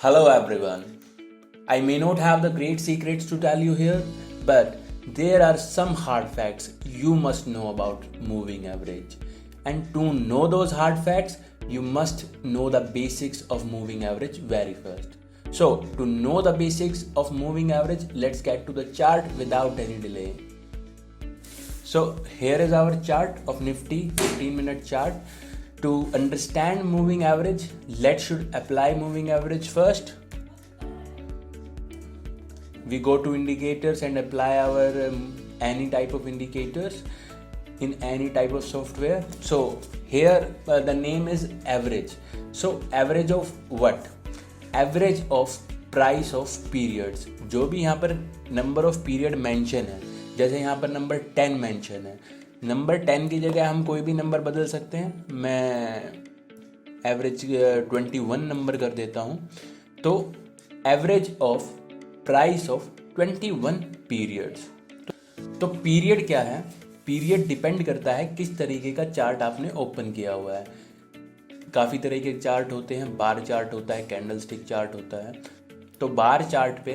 Hello everyone. I may not have the great secrets to tell you here, but there are some hard facts you must know about moving average. And to know those hard facts, you must know the basics of moving average very first. So, to know the basics of moving average, let's get to the chart without any delay. So, here is our chart of Nifty 15-minute chart. To understand moving average, let's should apply moving average first. We go to indicators and apply our any type of indicators in any type of software. So here the name is average. So average of what? Average of price of periods. जो भी यहाँ पर number of period mention है, जैसे यहाँ पर number 10 mention है, number 10 की जगह हम कोई भी नंबर बदल सकते हैं. मैं एवरेज 21 नंबर कर देता हूँ. तो average of price of 21 periods. तो पीरियड क्या है? पीरियड डिपेंड करता है किस तरीके का चार्ट आपने ओपन किया हुआ है. काफ़ी तरह के चार्ट होते हैं. बार चार्ट होता है, कैंडलस्टिक चार्ट होता है. तो बार चार्ट पे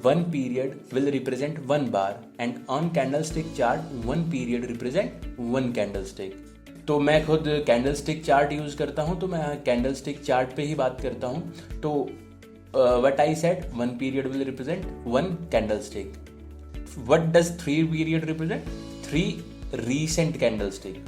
one period will represent one bar and on candlestick chart one period represent one candlestick. तो मैं खुद कैंडलस्टिक चार्ट यूज़ करता हूँ, तो मैं कैंडलस्टिक चार्ट पे ही बात करता हूँ. तो what I said, one period will represent one candlestick. What does 3 period represent? 3 recent candlestick.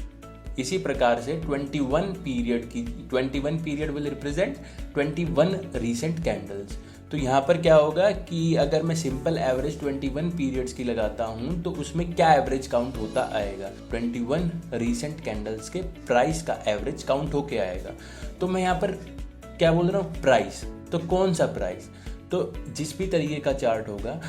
इसी प्रकार से 21 period will represent 21 recent candles. तो यहाँ पर क्या होगा कि अगर मैं सिंपल एवरेज 21 पीरियड्स की लगाता हूँ तो उसमें क्या एवरेज काउंट होता आएगा? 21 रीसेंट कैंडल्स के प्राइस का एवरेज काउंट होके आएगा. तो मैं यहाँ पर क्या बोल रहा हूँ? प्राइस. तो कौन सा प्राइस? तो जिस भी तरीके का चार्ट होगा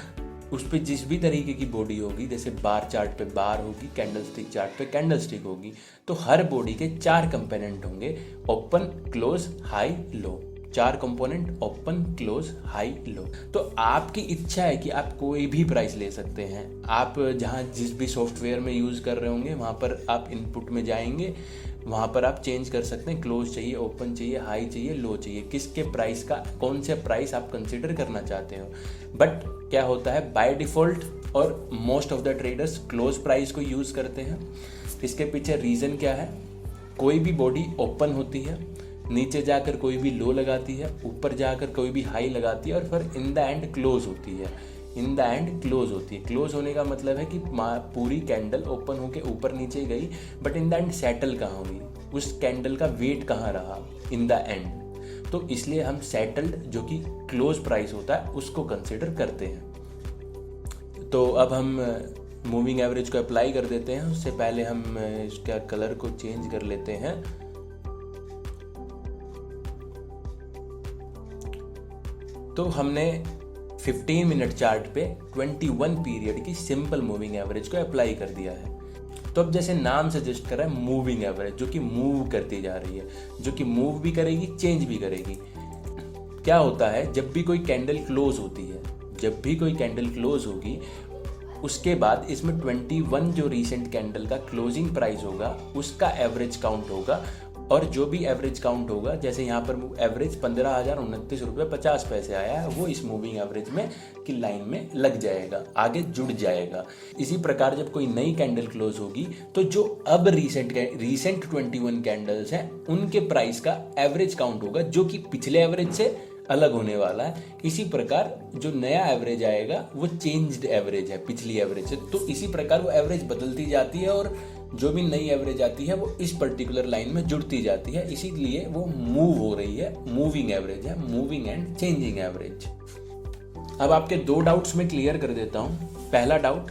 उस पर जिस भी तरीके की बॉडी होगी, जैसे बार चार्ट पे बार होगी, कैंडलस्टिक चार्ट पे कैंडलस्टिक होगी, तो हर बॉडी के 4 कंपोनेंट होंगे: ओपन, क्लोज, हाई, लो. 4 कंपोनेंट: ओपन, क्लोज, हाई, लो. तो आपकी इच्छा है कि आप कोई भी प्राइस ले सकते हैं. आप जहाँ जिस भी सॉफ्टवेयर में यूज़ कर रहे होंगे वहाँ पर आप इनपुट में जाएंगे, वहाँ पर आप चेंज कर सकते हैं. क्लोज चाहिए, ओपन चाहिए, हाई चाहिए, लो चाहिए. किसके प्राइस का कौन से प्राइस आप कंसिडर करना चाहते हो. बट क्या होता है, बाय डिफ़ॉल्ट और most of the traders close price को यूज़ करते हैं. इसके पीछे रीज़न क्या है? कोई भी बॉडी ओपन होती है, नीचे जाकर कोई भी लो लगाती है, ऊपर जाकर कोई भी हाई लगाती है और फिर इन द एंड क्लोज होती है. इन द एंड क्लोज होती है. क्लोज होने का मतलब है कि पूरी कैंडल ओपन होके ऊपर नीचे गई, but in the end settle कहाँ हुई, उस कैंडल का वेट कहाँ रहा इन द एंड. तो इसलिए हम सेटल्ड, जो कि क्लोज प्राइस होता है, उसको कंसिडर करते हैं. तो अब हम मूविंग एवरेज को अप्लाई कर देते हैं. उससे पहले हम इसका कलर को चेंज कर लेते हैं. तो हमने 15 मिनट चार्ट पे 21 पीरियड की सिंपल मूविंग एवरेज को अप्लाई कर दिया है. तो अब जैसे नाम सजेस्ट कर रहा है, मूविंग एवरेज, जो कि मूव करती जा रही है, जो कि मूव भी करेगी, चेंज भी करेगी. क्या होता है, जब भी कोई कैंडल क्लोज होती है, जब भी कोई कैंडल क्लोज होगी, उसके बाद इसमें 21 जो रीसेंट कैंडल का क्लोजिंग प्राइस होगा उसका एवरेज काउंट होगा. और जो भी एवरेज काउंट होगा, जैसे यहाँ पर एवरेज 15,029 रुपये 50 पैसे आया है, वो इस मूविंग एवरेज में की लाइन में लग जाएगा, आगे जुड़ जाएगा. इसी प्रकार जब कोई नई कैंडल क्लोज होगी तो जो अब रीसेंट 21 कैंडल्स हैं उनके प्राइस का एवरेज काउंट होगा, जो कि पिछले एवरेज से अलग होने वाला है. इसी प्रकार जो नया एवरेज आएगा वो चेंज्ड एवरेज है पिछली एवरेज से. तो इसी प्रकार वो एवरेज बदलती जाती है और जो भी नई एवरेज आती है वो इस पर्टिकुलर लाइन में जुड़ती जाती है. इसीलिए वो मूव हो रही है, मूविंग एवरेज है, मूविंग एंड चेंजिंग एवरेज. अब आपके 2 डाउट्स में क्लियर कर देता हूँ. पहला डाउट,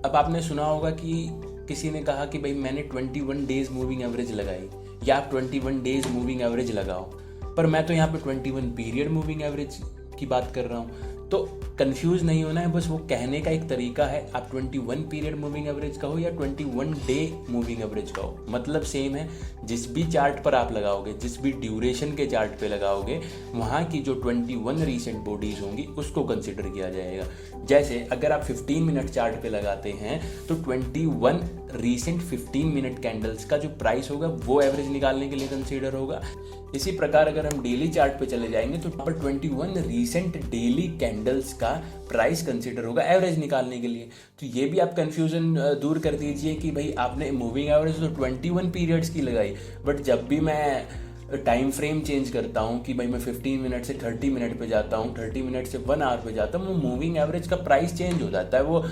अब आपने सुना होगा कि किसी ने कहा कि भाई मैंने 21 डेज मूविंग एवरेज लगाई, या आप 21 डेज मूविंग एवरेज लगाओ, पर मैं तो यहाँ पे 21 पीरियड मूविंग एवरेज की बात कर रहा हूँ. तो कंफ्यूज नहीं होना है, बस वो कहने का एक तरीका है. आप 21 पीरियड मूविंग एवरेज कहो या 21 डे मूविंग एवरेज कहो, मतलब सेम है. जिस भी चार्ट पर आप लगाओगे, जिस भी ड्यूरेशन के चार्ट पे लगाओगे, वहाँ की जो 21 रीसेंट बॉडीज होंगी उसको कंसिडर किया जाएगा. जैसे अगर आप 15 मिनट चार्ट पे लगाते हैं तो 21 रीसेंट 15 मिनट कैंडल्स का जो प्राइस होगा वो एवरेज निकालने के लिए कंसीडर होगा। इसी प्रकार अगर हम डेली चार्ट पे चले जाएंगे तो यहाँ पर 21 रीसेंट डेली कैंडल्स का प्राइस कंसीडर होगा एवरेज निकालने के लिए। तो ये भी आप कंफ्यूजन दूर कर दीजिए कि भाई आपने मूविंग एवरेज तो 21 पीरियड्स की लगाई, बट जब भी मैं टाइम फ्रेम चेंज करता हूँ कि भाई मैं 15 मिनट से 30 मिनट पे जाता हूँ, 30 मिनट से 1 आवर पे जाता हूँ, वो मूविंग एवरेज का प्राइस चेंज हो जाता है वो।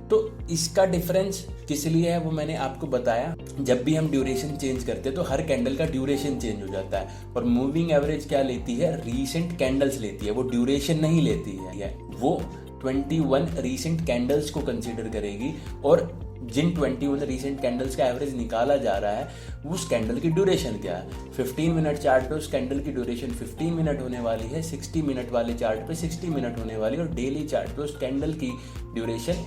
तो इसका डिफरेंस किस लिए है वो मैंने आपको बताया। जब भी हम ड्यूरेशन चेंज करते हैं तो हर कैंडल का ड्यूरेशन चेंज हो जाता है, और मूविंग एवरेज क्या लेती है, रीसेंट कैंडल्स लेती है, वो ड्यूरेशन नहीं लेती है। वो 21 रीसेंट कैंडल्स को कंसीडर करेगी, और जिन 21 रीसेंट कैंडल्स का एवरेज निकाला जा रहा है उस कैंडल की ड्यूरेशन क्या है। 15 मिनट चार्ट पे उस कैंडल की ड्यूरेशन 15 मिनट होने वाली है, 60 मिनट वाले चार्ट पे 60 मिनट होने वाली है, और डेली चार्ट पे उस कैंडल की ड्यूरेशन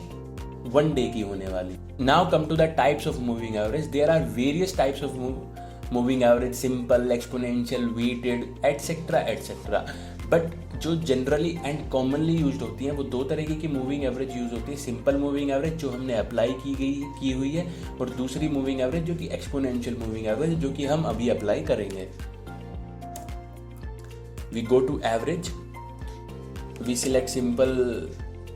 1 डे की होने वाली। Now come to the types of moving average. There are various types of moving average, simple, exponential, weighted, etcetera etcetera. But जो जनरली एंड कॉमनली यूज होती हैं वो 2 तरीके की मूविंग एवरेज यूज होती है। सिंपल मूविंग एवरेज जो हमने अप्लाई की हुई है, और दूसरी मूविंग एवरेज जो कि एक्सपोनेंशियल मूविंग एवरेज, जो कि हम अभी अप्लाई करेंगे। We go to average, we select simple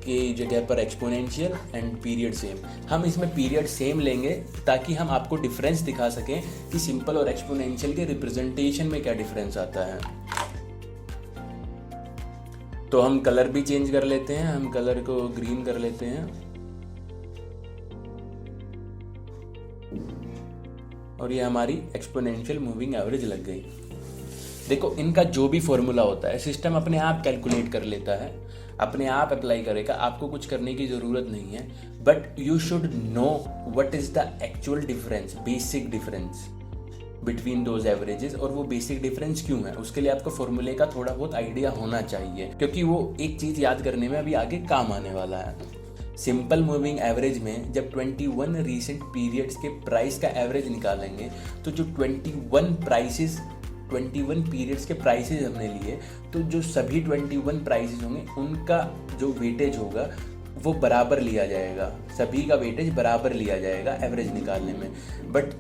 की जगह पर एक्सपोनेंशियल एंड पीरियड सेम। हम इसमें पीरियड सेम लेंगे ताकि हम आपको डिफरेंस दिखा सकें कि सिंपल और एक्सपोनेंशियल के रिप्रेजेंटेशन में क्या डिफरेंस आता है। तो हम कलर भी चेंज कर लेते हैं, हम कलर को ग्रीन कर लेते हैं, और ये हमारी एक्सपोनेंशियल मूविंग एवरेज लग गई। देखो, इनका जो भी फॉर्मूला होता है सिस्टम अपने आप कैलकुलेट कर लेता है, अपने आप अप्लाई करेगा, आपको कुछ करने की ज़रूरत नहीं है। But you should know what is the actual difference, basic difference between those averages. और वो बेसिक डिफरेंस क्यों है, उसके लिए आपको फॉर्मूले का थोड़ा बहुत आइडिया होना चाहिए, क्योंकि वो एक चीज़ याद करने में अभी आगे काम आने वाला है। सिंपल मूविंग एवरेज में जब 21 रीसेंट पीरियड्स के प्राइस का एवरेज निकालेंगे, तो जो 21 पीरियड्स के प्राइसेस हमने लिए, तो जो सभी 21 प्राइसेस होंगे उनका जो वेटेज होगा वो बराबर लिया जाएगा, सभी का वेटेज बराबर लिया जाएगा एवरेज निकालने में। बट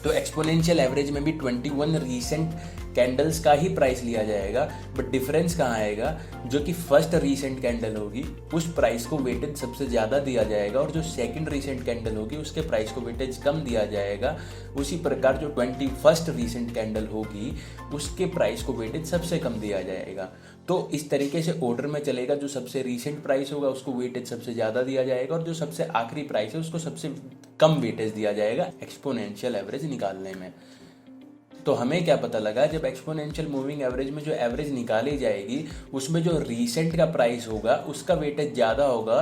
तो एक्सपोनेंशियल एवरेज में भी 21 रीसेंट कैंडल्स का ही प्राइस लिया जाएगा, बट डिफरेंस कहाँ आएगा, जो कि फर्स्ट रीसेंट कैंडल होगी उस प्राइस को वेटेज सबसे ज़्यादा दिया जाएगा, और जो सेकंड रीसेंट कैंडल होगी उसके प्राइस को वेटेज कम दिया जाएगा। उसी प्रकार जो 21st रीसेंट कैंडल होगी उसके प्राइस को वेटेज सबसे कम दिया जाएगा। तो इस तरीके से ऑर्डर में चलेगा, जो सबसे रीसेंट प्राइस होगा उसको वेटेज सबसे ज़्यादा दिया जाएगा, और जो सबसे आखिरी प्राइस है उसको सबसे कम वेटेज दिया जाएगा एक्सपोनेंशियल एवरेज निकालने में। तो हमें क्या पता लगा, जब एक्सपोनेंशियल मूविंग एवरेज में जो एवरेज निकाली जाएगी उसमें जो रीसेंट का प्राइस होगा उसका वेटेज ज़्यादा होगा,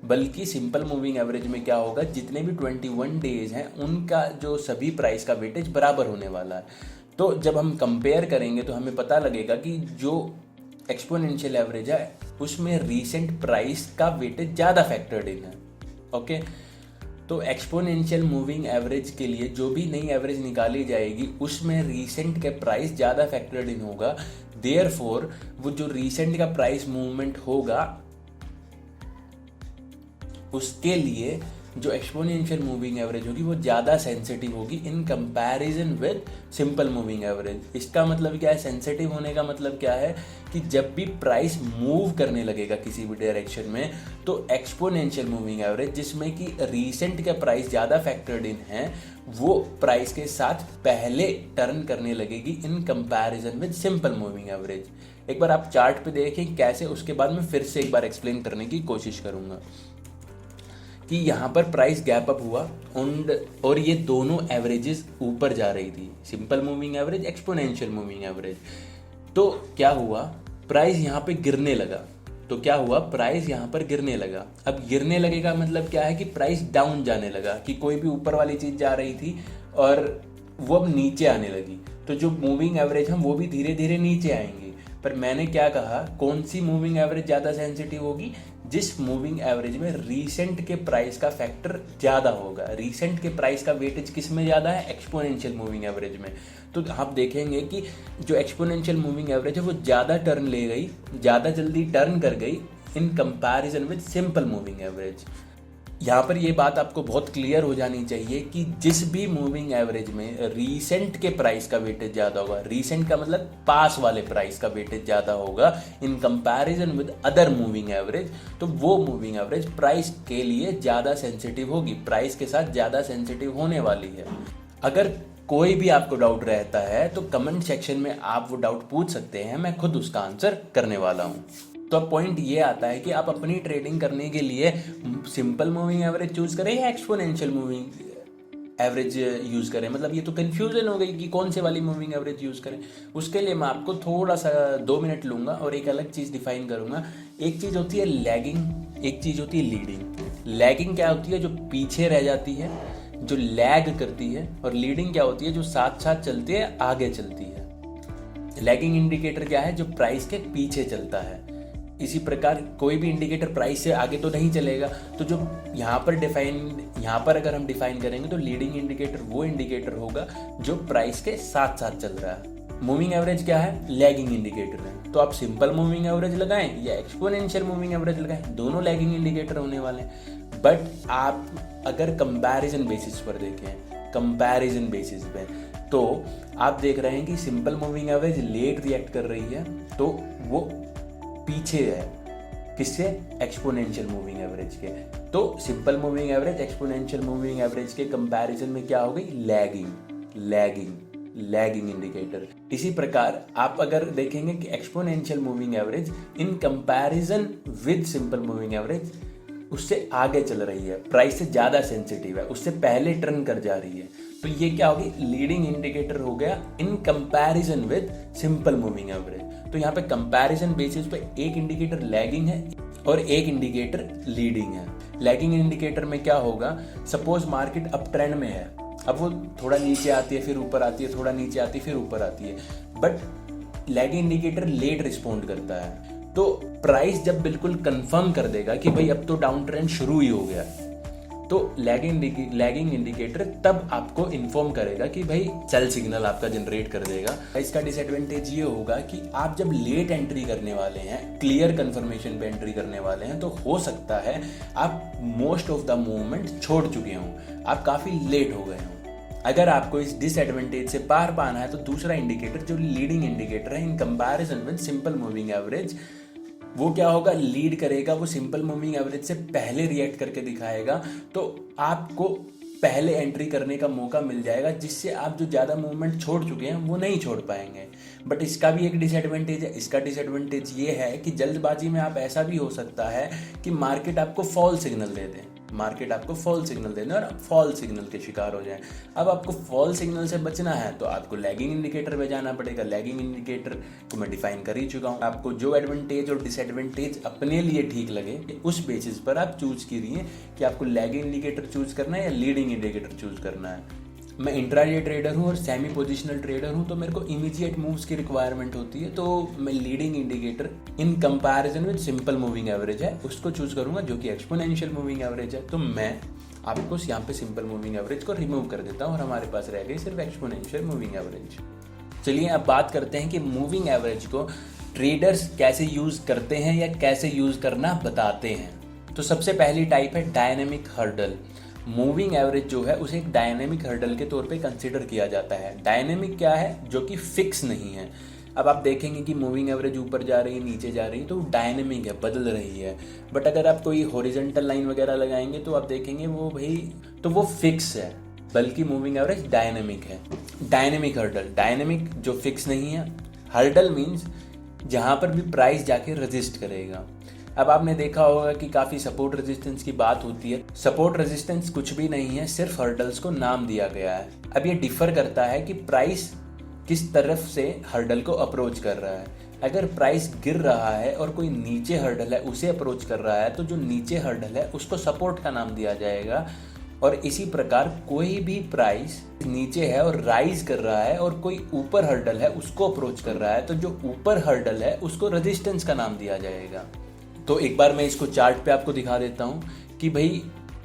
बल्कि सिंपल मूविंग एवरेज में क्या होगा, जितने भी 21 डेज हैं उनका जो सभी प्राइस का वेटेज बराबर होने वाला है। तो जब हम कंपेयर करेंगे तो हमें पता लगेगा कि जो एक्सपोनेंशियल एवरेज है उसमें रीसेंट प्राइस का वेटेज ज़्यादा फैक्टर्ड इन है। ओके, तो एक्सपोनेंशियल मूविंग एवरेज के लिए जो भी नई एवरेज निकाली जाएगी उसमें रीसेंट के प्राइस ज़्यादा फैक्टर्ड इन होगा। देयरफॉर वो जो रीसेंट का प्राइस मूवमेंट होगा उसके लिए जो एक्सपोनेंशियल मूविंग एवरेज होगी वो ज़्यादा सेंसिटिव होगी in comparison with simple moving average. इसका मतलब क्या है, सेंसिटिव होने का मतलब क्या है कि जब भी प्राइस मूव करने लगेगा किसी भी डायरेक्शन में, तो एक्सपोनेंशियल मूविंग एवरेज जिसमें कि रीसेंट के प्राइस ज़्यादा फैक्टर्ड इन है वो प्राइस के साथ पहले टर्न करने लगेगी in comparison with simple moving average. एक बार आप चार्ट पे देखें कैसे, उसके बाद मैं फिर से एक बार एक्सप्लेन करने की कोशिश करूँगा कि यहाँ पर प्राइस गैप अप हुआ और ये दोनों एवरेजेस ऊपर जा रही थी, simple moving average, exponential moving average. तो क्या हुआ, प्राइस यहाँ पे गिरने लगा। तो क्या हुआ, प्राइस यहाँ पर गिरने लगा। अब गिरने लगेगा मतलब क्या है कि प्राइस डाउन जाने लगा, कि कोई भी ऊपर वाली चीज़ जा रही थी और वो अब नीचे आने लगी, तो जो मूविंग एवरेज हम वो भी धीरे धीरे नीचे आएंगे। पर मैंने क्या कहा, कौन सी मूविंग एवरेज ज़्यादा सेंसिटिव होगी, जिस मूविंग एवरेज में रीसेंट के प्राइस का फैक्टर ज़्यादा होगा। रीसेंट के प्राइस का वेटेज किस में ज़्यादा है, एक्सपोनेंशियल मूविंग एवरेज में। तो आप देखेंगे कि जो एक्सपोनेंशियल मूविंग एवरेज है वो ज़्यादा टर्न ले गई, ज़्यादा जल्दी टर्न कर गई in comparison with simple moving average. यहाँ पर ये बात आपको बहुत क्लियर हो जानी चाहिए कि जिस भी मूविंग एवरेज में रीसेंट के प्राइस का वेटेज ज़्यादा होगा, रीसेंट का मतलब पास वाले प्राइस का वेटेज ज़्यादा होगा in comparison with other moving average, तो वो मूविंग एवरेज प्राइस के लिए ज़्यादा सेंसिटिव होगी, प्राइस के साथ ज़्यादा सेंसिटिव होने वाली है। अगर कोई भी आपको डाउट रहता है तो कमेंट सेक्शन में आप वो डाउट पूछ सकते हैं, मैं खुद उसका आंसर करने वाला हूँ। तो अब पॉइंट ये आता है कि आप अपनी ट्रेडिंग करने के लिए सिंपल मूविंग एवरेज चूज करें या एक्सपोनेंशियल मूविंग एवरेज यूज़ करें। मतलब ये तो कन्फ्यूजन हो गई कि कौन से वाली मूविंग एवरेज यूज़ करें। उसके लिए मैं आपको थोड़ा सा 2 मिनट लूँगा और एक अलग चीज़ डिफाइन करूँगा। एक चीज़ होती है लैगिंग, एक चीज़ होती है लीडिंग। लैगिंग क्या होती है? जो पीछे रह जाती है, जो लैग करती है। और लीडिंग क्या होती है? जो साथ साथ चलती है, आगे चलती है। लैगिंग इंडिकेटर क्या है? जो प्राइस के पीछे चलता है। इसी प्रकार कोई भी इंडिकेटर प्राइस से आगे तो नहीं चलेगा। तो जो यहाँ पर अगर हम डिफाइन करेंगे तो लीडिंग इंडिकेटर वो इंडिकेटर होगा जो प्राइस के साथ साथ चल रहा है। मूविंग एवरेज क्या है? लैगिंग इंडिकेटर है। तो आप सिंपल मूविंग एवरेज लगाएं या एक्सपोनेंशियल मूविंग एवरेज लगाएं, दोनों लैगिंग इंडिकेटर होने वाले हैं। बट आप अगर कंपैरिजन बेसिस पर देखें, कंपैरिजन बेसिस पे, तो आप देख रहे हैं कि simple moving average late react कर रही है, तो वो पीछे है किससे? एक्सपोनेंशियल मूविंग एवरेज के। तो simple moving average exponential moving average के कंपैरिजन में क्या हो गई? Lagging indicator. इसी प्रकार आप अगर देखेंगे कि exponential moving average in comparison with simple moving average उससे आगे चल रही है, प्राइस से ज़्यादा सेंसिटिव है, उससे पहले टर्न कर जा रही है, तो ये क्या होगी? लीडिंग इंडिकेटर हो गया in comparison with simple moving average. तो यहाँ पे कंपैरिजन बेसिस पे एक इंडिकेटर लैगिंग है और एक इंडिकेटर लीडिंग है। लैगिंग इंडिकेटर में क्या होगा? सपोज मार्केट अप ट्रेंड में है, अब वो थोड़ा नीचे आती है फिर ऊपर आती है, थोड़ा नीचे आती है फिर ऊपर आती है, but lagging indicator late respond करता है। तो प्राइस जब बिल्कुल कंफर्म कर देगा कि भाई अब तो डाउन ट्रेंड शुरू ही हो गया, तो लैगिंग इंडिकेटर तब आपको इन्फॉर्म करेगा कि भाई सेल सिग्नल आपका जनरेट कर देगा। इसका डिसएडवांटेज ये होगा कि आप जब लेट एंट्री करने वाले हैं, क्लियर कंफर्मेशन पे एंट्री करने वाले हैं, तो हो सकता है आप मोस्ट ऑफ द मूवमेंट छोड़ चुके हों, आप काफ़ी लेट हो गए हों। अगर आपको इस डिसएडवांटेज से पार पाना है तो दूसरा इंडिकेटर जो लीडिंग इंडिकेटर है in comparison with simple moving average, वो क्या होगा? लीड करेगा, वो सिंपल मूविंग एवरेज से पहले रिएक्ट करके दिखाएगा, तो आपको पहले एंट्री करने का मौका मिल जाएगा, जिससे आप जो ज़्यादा मूवमेंट छोड़ चुके हैं वो नहीं छोड़ पाएंगे। बट इसका भी एक डिसएडवांटेज है। इसका डिसएडवांटेज ये है कि जल्दबाजी में आप ऐसा भी हो सकता है कि मार्केट आपको फॉल सिग्नल दे दे, और आप फॉल सिग्नल के शिकार हो जाएं। अब आपको फॉल सिग्नल से बचना है तो आपको लैगिंग इंडिकेटर पे जाना पड़ेगा। लैगिंग इंडिकेटर को मैं डिफाइन कर ही चुका हूँ। आपको जो एडवांटेज और डिसएडवांटेज अपने लिए ठीक लगे उस बेसिस पर आप चूज कीजिए कि आपको लैगिंग इंडिकेटर चूज करना है या लीडिंग इंडिकेटर चूज करना है। मैं इंट्राडे ट्रेडर हूँ और सेमी पोजिशनल ट्रेडर हूँ, तो मेरे को इमीडिएट मूव्स की रिक्वायरमेंट होती है, तो मैं leading indicator in comparison with simple moving average है उसको चूज करूँगा, जो कि एक्सपोनेंशियल मूविंग एवरेज है। तो मैं आपको यहाँ पे सिंपल मूविंग एवरेज को रिमूव कर देता हूँ और हमारे पास रह गई सिर्फ एक्सपोनेंशियल मूविंग एवरेज। चलिए अब बात करते हैं कि मूविंग एवरेज को ट्रेडर्स कैसे यूज़ करते हैं या कैसे यूज़ करना बताते हैं। तो सबसे पहली टाइप है डायनेमिक हर्डल। मूविंग एवरेज जो है उसे एक डायनेमिक हर्डल के तौर पे कंसीडर किया जाता है। डायनेमिक क्या है? जो कि फिक्स नहीं है। अब आप देखेंगे कि मूविंग एवरेज ऊपर जा रही है, नीचे जा रही है, तो डायनेमिक है, बदल रही है। बट अगर आप कोई हॉरिजॉन्टल लाइन वगैरह लगाएंगे तो आप देखेंगे वो फिक्स है, बल्कि मूविंग एवरेज डायनेमिक है। डायनेमिक हर्डल, डायनेमिक जो फिक्स नहीं है। हर्डल मीन्स जहाँ पर भी प्राइस जाके रजिस्ट करेगा। अब आपने देखा होगा कि काफ़ी सपोर्ट रेजिस्टेंस की बात होती है। सपोर्ट रेजिस्टेंस कुछ भी नहीं है, सिर्फ हर्डल्स को नाम दिया गया है। अब ये डिफर करता है कि प्राइस किस तरफ से हर्डल को अप्रोच कर रहा है। अगर प्राइस गिर रहा है और कोई नीचे हर्डल है उसे अप्रोच कर रहा है, तो जो नीचे हर्डल है उसको सपोर्ट का नाम दिया जाएगा। और इसी प्रकार कोई भी प्राइस नीचे है और राइज कर रहा है और कोई ऊपर हर्डल है उसको अप्रोच कर रहा है, तो जो ऊपर हर्डल है उसको रेजिस्टेंस का नाम दिया जाएगा। तो एक बार मैं इसको चार्ट पे आपको दिखा देता हूँ कि भाई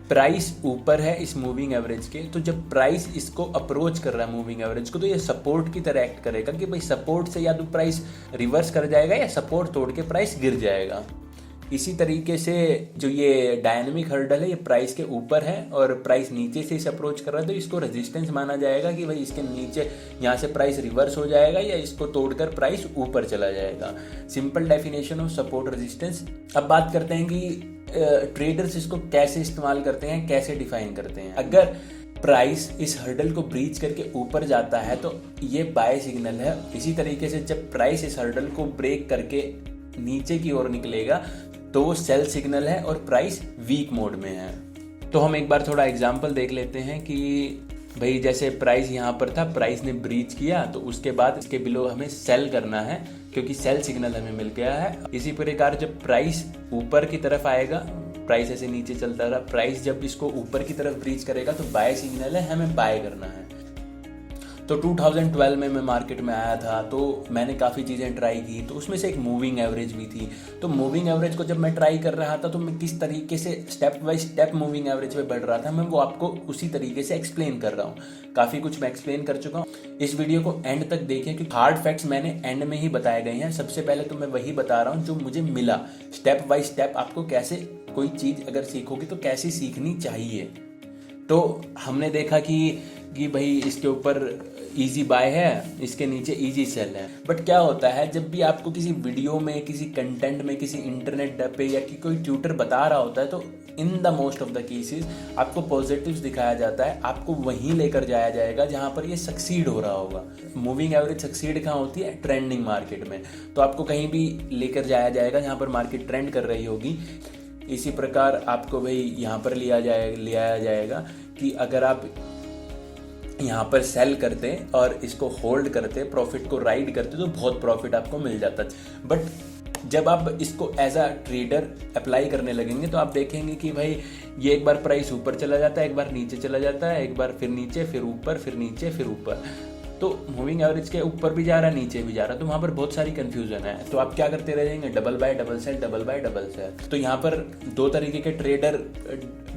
प्राइस ऊपर है इस मूविंग एवरेज के, तो जब प्राइस इसको अप्रोच कर रहा है मूविंग एवरेज को, तो ये सपोर्ट की तरह एक्ट करेगा कि भाई सपोर्ट से या तो प्राइस रिवर्स कर जाएगा या सपोर्ट तोड़ के प्राइस गिर जाएगा। इसी तरीके से जो ये डायनेमिक हर्डल है ये प्राइस के ऊपर है और प्राइस नीचे से इसे अप्रोच कर रहा है, तो इसको रेजिस्टेंस माना जाएगा कि भाई इसके नीचे यहाँ से प्राइस रिवर्स हो जाएगा या इसको तोड़कर प्राइस ऊपर चला जाएगा। Simple definition of support resistance. अब बात करते हैं कि ट्रेडर्स इसको कैसे इस्तेमाल करते हैं, कैसे डिफाइन करते हैं। अगर प्राइस इस हर्डल को ब्रीच करके ऊपर जाता है तो ये बाय सिग्नल है। इसी तरीके से जब प्राइस इस हर्डल को ब्रेक करके नीचे की ओर निकलेगा तो वो सेल सिग्नल है और प्राइस वीक मोड में है। तो हम एक बार थोड़ा एग्जांपल देख लेते हैं कि भाई जैसे प्राइस यहाँ पर था, प्राइस ने ब्रीच किया तो उसके बाद इसके बिलो हमें सेल करना है क्योंकि सेल सिग्नल हमें मिल गया है। इसी प्रकार जब प्राइस ऊपर की तरफ आएगा, प्राइस ऐसे नीचे चलता रहा, प्राइस जब इसको ऊपर की तरफ ब्रीच करेगा तो बाय सिग्नल है, हमें बाय करना है। तो 2012 में मैं मार्केट में आया था तो मैंने काफ़ी चीज़ें ट्राई की, तो उसमें से एक मूविंग एवरेज भी थी। तो मूविंग एवरेज को जब मैं ट्राई कर रहा था तो मैं किस तरीके से step by step moving average पे बढ़ रहा था, मैं वो आपको उसी तरीके से एक्सप्लेन कर रहा हूँ। काफ़ी कुछ मैं एक्सप्लेन कर चुका हूँ। इस वीडियो को एंड तक देखें क्योंकि हार्ड फैक्ट्स मैंने एंड में ही बताए गए हैं। सबसे पहले तो मैं वही बता रहा हूँ जो मुझे मिला, स्टेप बाय स्टेप आपको कैसे कोई चीज़ अगर सीखोगे तो कैसे सीखनी चाहिए। तो हमने देखा कि भाई इसके ऊपर इजी बाय है, इसके नीचे इजी सेल है। बट क्या होता है जब भी आपको किसी वीडियो में, किसी कंटेंट में, किसी इंटरनेट पे या कि कोई ट्यूटर बता रहा होता है तो in the most of the cases आपको पॉजिटिव्स दिखाया जाता है, आपको वहीं लेकर जाया जाएगा जहां पर ये सक्सीड हो रहा होगा। मूविंग एवरेज सक्सीड कहाँ होती है? ट्रेंडिंग मार्केट में। तो आपको कहीं भी लेकर जाया जाएगा जहां पर मार्केट ट्रेंड कर रही होगी। इसी प्रकार आपको भाई यहाँ पर लिया जाएगा कि अगर आप यहाँ पर सेल करते और इसको होल्ड करते, प्रॉफिट को राइड करते तो बहुत प्रॉफिट आपको मिल जाता। बट जब आप इसको एज अ ट्रेडर अप्लाई करने लगेंगे तो आप देखेंगे कि भाई ये एक बार प्राइस ऊपर चला जाता है, एक बार नीचे चला जाता है, एक बार फिर नीचे, फिर ऊपर, फिर नीचे, फिर ऊपर। तो मूविंग एवरेज के ऊपर भी जा रहा है, नीचे भी जा रहा है, तो वहाँ पर बहुत सारी कंफ्यूजन है। तो आप क्या करते रहेंगे? Double buy double sell, double buy double sell. तो यहाँ पर दो तरीके के ट्रेडर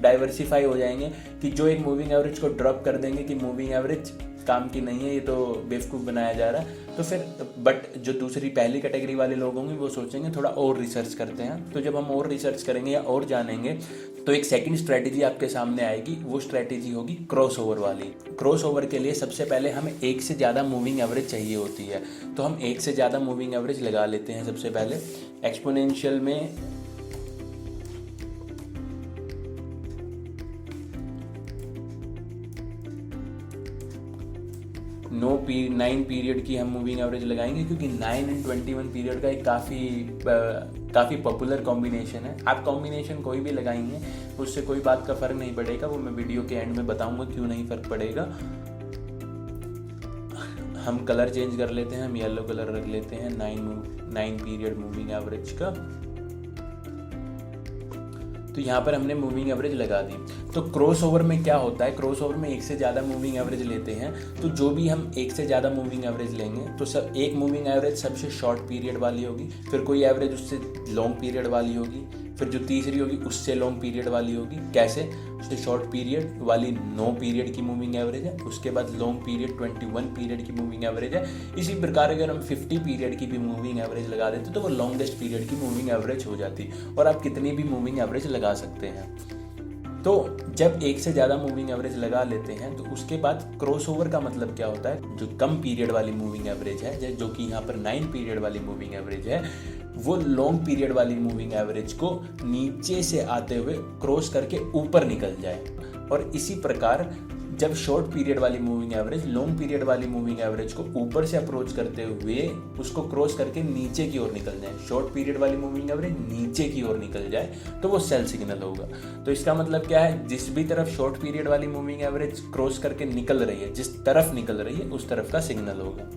डाइवर्सिफाई हो जाएंगे कि जो एक मूविंग एवरेज को ड्रॉप कर देंगे कि मूविंग एवरेज काम की नहीं है, ये तो बेवकूफ़ बनाया जा रहा है। तो फिर बट जो दूसरी पहली कैटेगरी वाले लोग होंगे वो सोचेंगे थोड़ा और रिसर्च करते हैं। तो जब हम और रिसर्च करेंगे या और जानेंगे तो एक सेकंड स्ट्रैटेजी आपके सामने आएगी। वो स्ट्रैटेजी होगी क्रॉसओवर वाली। क्रॉसओवर के लिए सबसे पहले हमें एक से ज़्यादा मूविंग एवरेज चाहिए होती है। तो हम एक से ज़्यादा मूविंग एवरेज लगा लेते हैं। सबसे पहले एक्सपोनेंशियल में नाइन पीरियड की हम मूविंग एवरेज लगाएंगे क्योंकि 9 and 21 पीरियड का एक काफ़ी पॉपुलर कॉम्बिनेशन है। आप कॉम्बिनेशन कोई भी लगाएंगे उससे कोई बात का फ़र्क नहीं पड़ेगा, वो मैं वीडियो के एंड में बताऊंगा क्यों नहीं फ़र्क पड़ेगा। हम कलर चेंज कर लेते हैं, हम येलो कलर रख लेते हैं 9 पीरियड मूविंग एवरेज का। तो यहाँ पर हमने मूविंग एवरेज लगा दी। तो क्रॉसओवर में क्या होता है? क्रॉसओवर में एक से ज़्यादा मूविंग एवरेज लेते हैं। तो जो भी हम एक से ज़्यादा मूविंग एवरेज लेंगे तो सब एक मूविंग एवरेज सबसे शॉर्ट पीरियड वाली होगी, फिर कोई एवरेज उससे लॉन्ग पीरियड वाली होगी, फिर जो तीसरी होगी उससे लॉन्ग पीरियड वाली होगी। कैसे? उससे शॉर्ट पीरियड वाली 9 पीरियड की मूविंग एवरेज है, उसके बाद लॉन्ग पीरियड 21 पीरियड की मूविंग एवरेज है। इसी प्रकार अगर हम 50 पीरियड की भी मूविंग एवरेज लगा देते तो वो लॉन्गेस्ट पीरियड की मूविंग एवरेज हो जाती और आप कितनी भी मूविंग एवरेज लगा सकते हैं। तो जब एक से ज़्यादा मूविंग एवरेज लगा लेते हैं तो उसके बाद क्रॉसओवर का मतलब क्या होता है? जो कम पीरियड वाली मूविंग एवरेज है, जो कि यहाँ पर 9 पीरियड वाली मूविंग एवरेज है, वो लॉन्ग पीरियड वाली मूविंग एवरेज को नीचे से आते हुए क्रॉस करके ऊपर निकल जाए। और इसी प्रकार जब शॉर्ट पीरियड वाली मूविंग एवरेज लॉन्ग पीरियड वाली मूविंग एवरेज को ऊपर से अप्रोच करते हुए उसको क्रॉस करके नीचे की ओर निकल जाए, शॉर्ट पीरियड वाली मूविंग एवरेज नीचे की ओर निकल जाए तो वो सेल सिग्नल होगा। तो इसका मतलब क्या है? जिस भी तरफ शॉर्ट पीरियड वाली मूविंग एवरेज क्रॉस करके निकल रही है, जिस तरफ निकल रही है उस तरफ का सिग्नल होगा।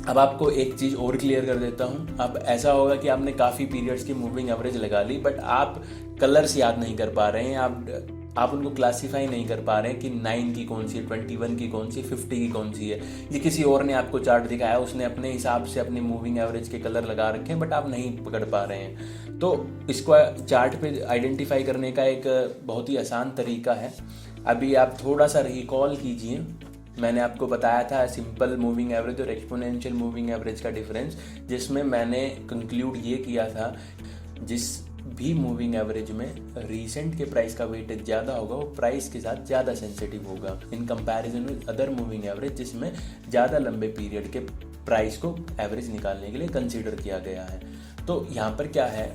अब आपको एक चीज़ और क्लियर कर देता हूँ। अब ऐसा होगा कि आपने काफ़ी पीरियड्स की मूविंग एवरेज लगा ली बट आप कलर्स याद नहीं कर पा रहे हैं, आप उनको क्लासीफाई नहीं कर पा रहे हैं कि 9 की कौन सी है, 21 की कौन सी, 50 की कौन सी है। ये किसी और ने आपको चार्ट दिखाया, उसने अपने हिसाब से अपनी मूविंग एवरेज के कलर लगा रखे हैं बट आप नहीं पकड़ पा रहे हैं। तो इसको चार्ट पे आइडेंटिफाई करने का एक बहुत ही आसान तरीका है। अभी आप थोड़ा सा रिकॉल कीजिए, मैंने आपको बताया था सिंपल मूविंग एवरेज और एक्सपोनेंशियल मूविंग एवरेज का डिफरेंस, जिसमें मैंने कंक्लूड ये किया था जिस भी मूविंग एवरेज में रीसेंट के प्राइस का वेटेज ज़्यादा होगा, वो प्राइस के साथ ज़्यादा सेंसिटिव होगा in comparison with other moving average, जिसमें ज़्यादा लंबे पीरियड के प्राइस को एवरेज निकालने के लिए कंसीडर किया गया है। तो यहाँ पर क्या है,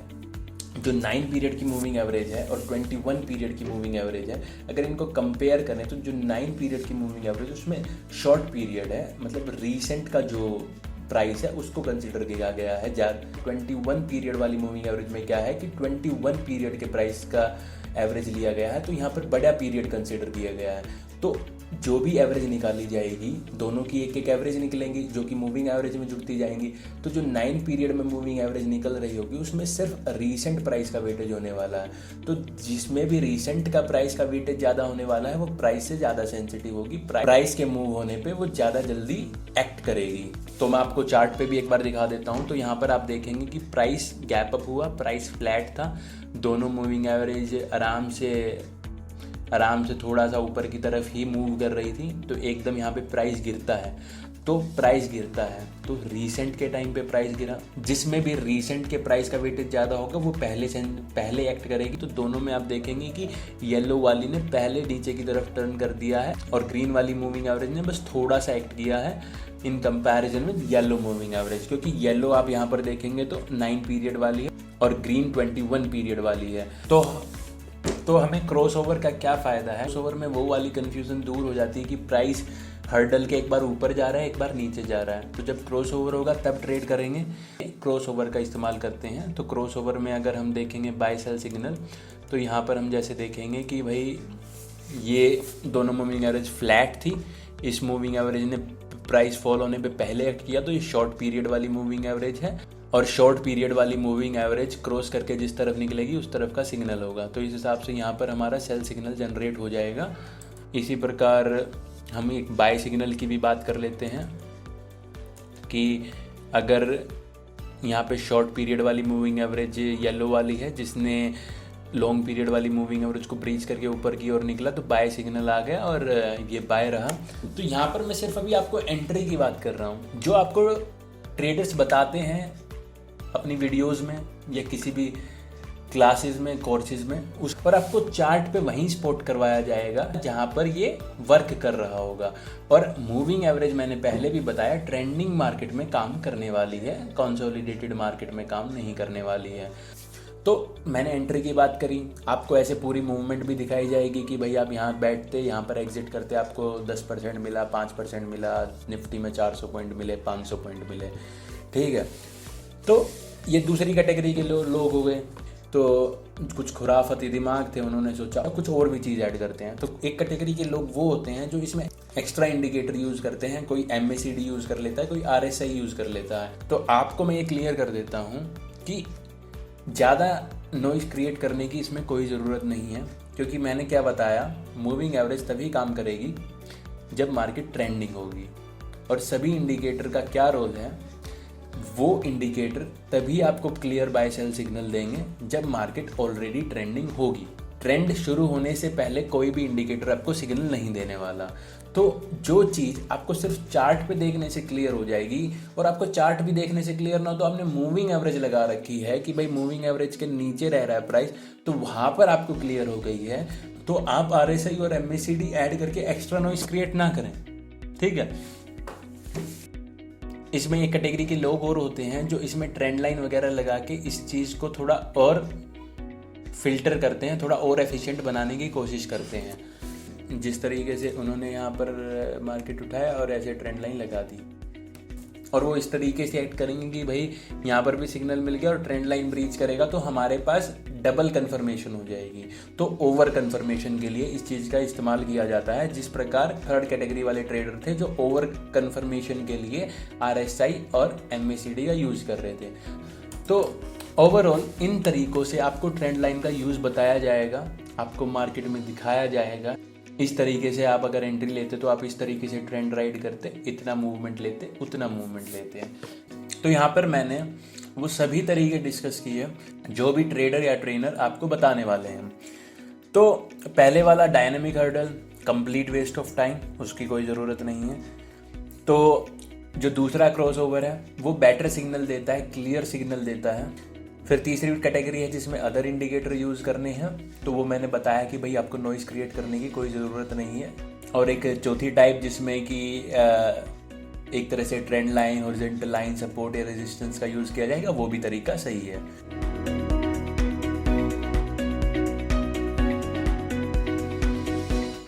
जो 9 पीरियड की मूविंग एवरेज है और 21 पीरियड की मूविंग एवरेज है, अगर इनको कंपेयर करें तो जो 9 पीरियड की मूविंग एवरेज उसमें शॉर्ट पीरियड है, मतलब रीसेंट का जो प्राइस है उसको कंसीडर किया गया है। 21 पीरियड वाली मूविंग एवरेज में क्या है कि 21 पीरियड के प्राइस का एवरेज लिया गया है, तो यहाँ पर बड़ा पीरियड कंसीडर किया गया है। तो जो भी एवरेज निकाली जाएगी, दोनों की एक एक एवरेज निकलेंगी जो कि मूविंग एवरेज में जुड़ती जाएंगी। तो जो 9 पीरियड में मूविंग एवरेज निकल रही होगी उसमें सिर्फ रीसेंट प्राइस का वेटेज होने वाला है। तो जिसमें भी रीसेंट का प्राइस का वेटेज ज़्यादा होने वाला है वो प्राइस से ज़्यादा सेंसिटिव होगी, प्राइस के मूव होने पर वो ज़्यादा जल्दी एक्ट करेगी। तो मैं आपको चार्ट पे भी एक बार दिखा देता हूँ। तो यहाँ पर आप देखेंगे कि प्राइस गैप अप हुआ, प्राइस फ्लैट था, दोनों मूविंग एवरेज आराम से थोड़ा सा ऊपर की तरफ ही मूव कर रही थी। तो एकदम यहाँ पे प्राइस गिरता है, तो रीसेंट के टाइम पे प्राइस गिरा, जिसमें भी रीसेंट के प्राइस का वेटेज ज़्यादा होगा वो पहले एक्ट करेगी। तो दोनों में आप देखेंगे कि येलो वाली ने पहले नीचे की तरफ टर्न कर दिया है और ग्रीन वाली मूविंग एवरेज ने बस थोड़ा सा एक्ट किया है in comparison with yellow moving average, क्योंकि येलो आप यहाँ पर देखेंगे तो 9 पीरियड वाली है और ग्रीन 21 पीरियड वाली है। तो हमें क्रॉसओवर का क्या फ़ायदा है, क्रॉसओवर में वो वाली कन्फ्यूज़न दूर हो जाती है कि प्राइस हर्डल के एक बार ऊपर जा रहा है एक बार नीचे जा रहा है। तो जब क्रॉसओवर होगा तब ट्रेड करेंगे, क्रॉसओवर का इस्तेमाल करते हैं। तो क्रॉसओवर में अगर हम देखेंगे बाय सेल सिग्नल, तो यहाँ पर हम जैसे देखेंगे कि भाई ये दोनों मूविंग एवरेज फ्लैट थी, इस मूविंग एवरेज ने प्राइस फॉल होने पे पहले एक्ट किया, तो ये शॉर्ट पीरियड वाली मूविंग एवरेज है और शॉर्ट पीरियड वाली मूविंग एवरेज क्रॉस करके जिस तरफ निकलेगी उस तरफ का सिग्नल होगा। तो इस हिसाब से यहाँ पर हमारा सेल सिग्नल जनरेट हो जाएगा। इसी प्रकार हम एक बाय सिग्नल की भी बात कर लेते हैं कि अगर यहाँ पे शॉर्ट पीरियड वाली मूविंग एवरेज येलो वाली है जिसने लॉन्ग पीरियड वाली मूविंग एवरेज को ब्रीच करके ऊपर की ओर निकला, तो बाय सिग्नल आ गया और ये बाय रहा। तो यहाँ पर मैं सिर्फ अभी आपको एंट्री की बात कर रहा हूँ, जो आपको ट्रेडर्स बताते हैं अपनी वीडियोस में या किसी भी क्लासेस में, कोर्सेज में, उस पर आपको चार्ट पे वहीं स्पॉट करवाया जाएगा जहां पर ये वर्क कर रहा होगा। और मूविंग एवरेज मैंने पहले भी बताया ट्रेंडिंग मार्केट में काम करने वाली है, कंसोलिडेटेड मार्केट में काम नहीं करने वाली है। तो मैंने एंट्री की बात करी, आपको ऐसे पूरी मूवमेंट भी दिखाई जाएगी कि भाई आप यहाँ बैठते, यहाँ पर एग्जिट करते, आपको 10% मिला, 5% मिला, निफ्टी में 400 पॉइंट मिले, 500 पॉइंट मिले, ठीक है। तो ये दूसरी कैटेगरी के लोग हो गए। तो कुछ खुराफती दिमाग थे, उन्होंने सोचा कुछ और भी चीज़ ऐड करते हैं। तो एक कैटेगरी के लोग वो होते हैं जो इसमें एक्स्ट्रा इंडिकेटर यूज़ करते हैं, कोई MACD यूज़ कर लेता है, कोई RSI यूज़ कर लेता है। तो आपको मैं ये क्लियर कर देता हूँ कि ज़्यादा नॉइज़ क्रिएट करने की इसमें कोई ज़रूरत नहीं है, क्योंकि मैंने क्या बताया, मूविंग एवरेज तभी काम करेगी जब मार्केट ट्रेंडिंग होगी। और सभी इंडिकेटर का क्या रोल है, वो इंडिकेटर तभी आपको क्लियर बाय सेल सिग्नल देंगे जब मार्केट ऑलरेडी ट्रेंडिंग होगी। ट्रेंड शुरू होने से पहले कोई भी इंडिकेटर आपको सिग्नल नहीं देने वाला। तो जो चीज़ आपको सिर्फ चार्ट पे देखने से क्लियर हो जाएगी, और आपको चार्ट भी देखने से क्लियर ना हो तो आपने मूविंग एवरेज लगा रखी है कि भाई मूविंग एवरेज के नीचे रह रहा है प्राइस, तो वहाँ पर आपको क्लियर हो गई है। तो आप RSI और MACD ऐड करके एक्स्ट्रा नॉइस क्रिएट ना करें, ठीक है। इसमें एक कैटेगरी के लोग और होते हैं जो इसमें ट्रेंड लाइन वगैरह लगा के इस चीज़ को थोड़ा और फिल्टर करते हैं, थोड़ा और एफिशिएंट बनाने की कोशिश करते हैं। जिस तरीके से उन्होंने यहाँ पर मार्केट उठाया और ऐसे ट्रेंड लाइन लगा दी, और वो इस तरीके से एक्ट करेंगे कि भाई यहाँ पर भी सिग्नल मिल गया और ट्रेंड लाइन ब्रीच करेगा तो हमारे पास डबल कन्फर्मेशन हो जाएगी। तो ओवर कन्फर्मेशन के लिए इस चीज़ का इस्तेमाल किया जाता है, जिस प्रकार थर्ड कैटेगरी वाले ट्रेडर थे जो ओवर कन्फर्मेशन के लिए RSI और MACD का यूज़ कर रहे थे। तो ओवरऑल इन तरीक़ों से आपको ट्रेंड लाइन का यूज़ बताया जाएगा, आपको मार्केट में दिखाया जाएगा। इस तरीके से आप अगर एंट्री लेते तो आप इस तरीके से ट्रेंड राइड करते, इतना मूवमेंट लेते, उतना मूवमेंट लेते हैं। तो यहाँ पर मैंने वो सभी तरीके डिस्कस किए जो भी ट्रेडर या ट्रेनर आपको बताने वाले हैं। तो पहले वाला dynamic hurdle complete waste of time, उसकी कोई ज़रूरत नहीं है। तो जो दूसरा क्रॉसओवर है वो बेटर सिग्नल देता है, क्लियर सिग्नल देता है। फिर तीसरी कैटेगरी है जिसमें अदर इंडिकेटर यूज़ करने हैं, तो वो मैंने बताया कि भाई आपको नॉइज़ क्रिएट करने की कोई ज़रूरत नहीं है। और एक चौथी टाइप जिसमें कि एक तरह से trend line, horizontal line, support या रेजिस्टेंस का यूज़ किया जाएगा, वो भी तरीका सही है।